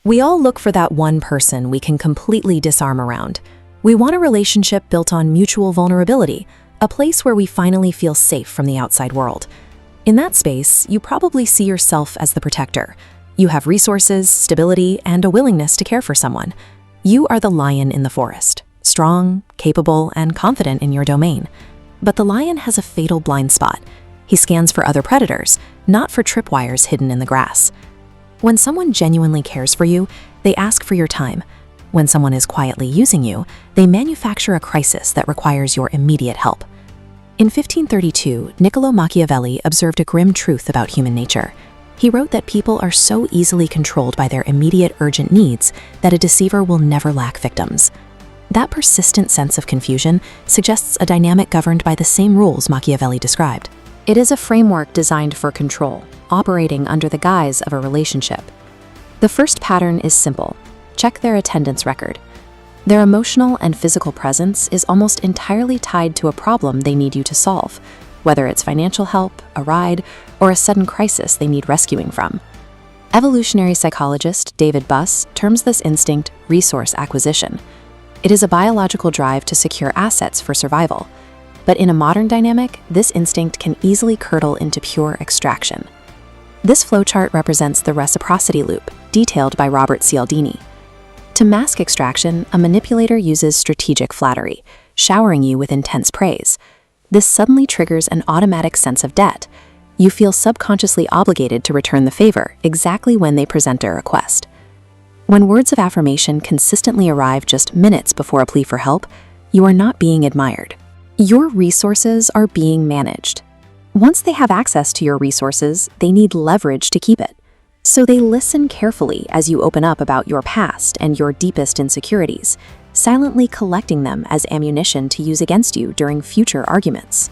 We all look for that one person we can completely disarm around. We want a relationship built on mutual vulnerability, a place where we finally feel safe from the outside world. In that space, you probably see yourself as the protector. You have resources, stability, and a willingness to care for someone. You are the lion in the forest, strong, capable, and confident in your domain. But the lion has a fatal blind spot. He scans for other predators, not for tripwires hidden in the grass. When someone genuinely cares for you, they ask for your time. When someone is quietly using you, they manufacture a crisis that requires your immediate help. In 1532, Niccolo Machiavelli observed a grim truth about human nature. He wrote that people are so easily controlled by their immediate urgent needs that a deceiver will never lack victims. That persistent sense of confusion suggests a dynamic governed by the same rules Machiavelli described. It is a framework designed for control, operating under the guise of a relationship. The first pattern is simple. Check their attendance record. Their emotional and physical presence is almost entirely tied to a problem they need you to solve, whether it's financial help, a ride, or a sudden crisis they need rescuing from. Evolutionary psychologist David Buss terms this instinct resource acquisition. It is a biological drive to secure assets for survival. But in a modern dynamic, this instinct can easily curdle into pure extraction. This flowchart represents the reciprocity loop, detailed by Robert Cialdini. To mask extraction, a manipulator uses strategic flattery, showering you with intense praise. This suddenly triggers an automatic sense of debt. You feel subconsciously obligated to return the favor exactly when they present a request. When words of affirmation consistently arrive just minutes before a plea for help, you are not being admired. Your resources are being managed. Once they have access to your resources, they need leverage to keep it. So they listen carefully as you open up about your past and your deepest insecurities, silently collecting them as ammunition to use against you during future arguments.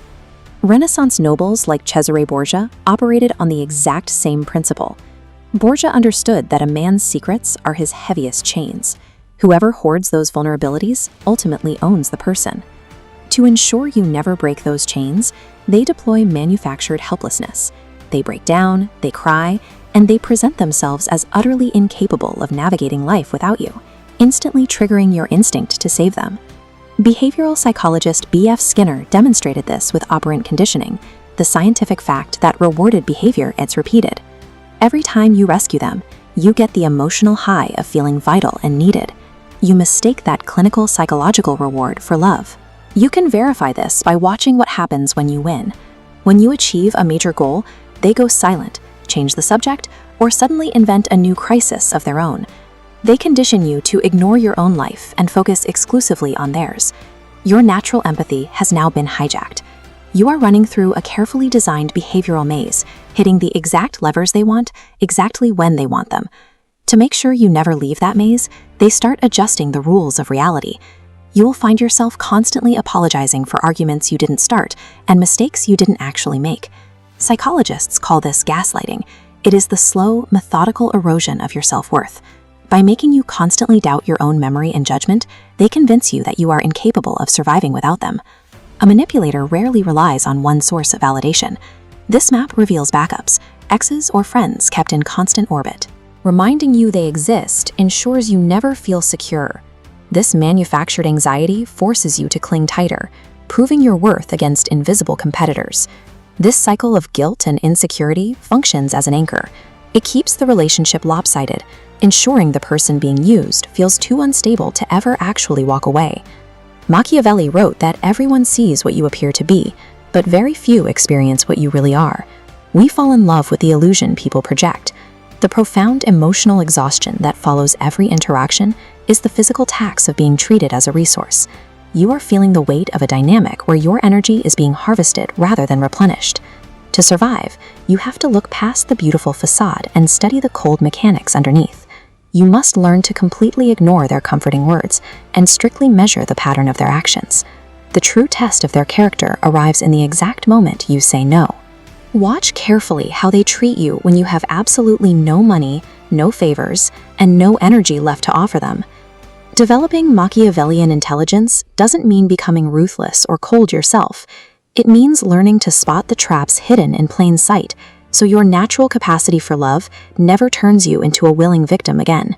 Renaissance nobles like Cesare Borgia operated on the exact same principle. Borgia understood that a man's secrets are his heaviest chains. Whoever hoards those vulnerabilities ultimately owns the person. To ensure you never break those chains, they deploy manufactured helplessness. They break down, they cry, and they present themselves as utterly incapable of navigating life without you, instantly triggering your instinct to save them. Behavioral psychologist B.F. Skinner demonstrated this with operant conditioning, the scientific fact that rewarded behavior gets repeated. Every time you rescue them, you get the emotional high of feeling vital and needed. You mistake that clinical psychological reward for love. You can verify this by watching what happens when you win. When you achieve a major goal, they go silent, change the subject, or suddenly invent a new crisis of their own. They condition you to ignore your own life and focus exclusively on theirs. Your natural empathy has now been hijacked. You are running through a carefully designed behavioral maze, hitting the exact levers they want, exactly when they want them. To make sure you never leave that maze, they start adjusting the rules of reality. You will find yourself constantly apologizing for arguments you didn't start and mistakes you didn't actually make. Psychologists call this gaslighting. It is the slow, methodical erosion of your self-worth. By making you constantly doubt your own memory and judgment, they convince you that you are incapable of surviving without them. A manipulator rarely relies on one source of validation. This map reveals backups, exes or friends kept in constant orbit. Reminding you they exist ensures you never feel secure. This manufactured anxiety forces you to cling tighter, proving your worth against invisible competitors. This cycle of guilt and insecurity functions as an anchor. It keeps the relationship lopsided, ensuring the person being used feels too unstable to ever actually walk away. Machiavelli wrote that everyone sees what you appear to be, but very few experience what you really are. We fall in love with the illusion people project. The profound emotional exhaustion that follows every interaction is the physical tax of being treated as a resource. You are feeling the weight of a dynamic where your energy is being harvested rather than replenished. To survive, you have to look past the beautiful facade and study the cold mechanics underneath. You must learn to completely ignore their comforting words and strictly measure the pattern of their actions. The true test of their character arrives in the exact moment you say no. Watch carefully how they treat you when you have absolutely no money, no favors, and no energy left to offer them. Developing Machiavellian intelligence doesn't mean becoming ruthless or cold yourself. It means learning to spot the traps hidden in plain sight, so your natural capacity for love never turns you into a willing victim again.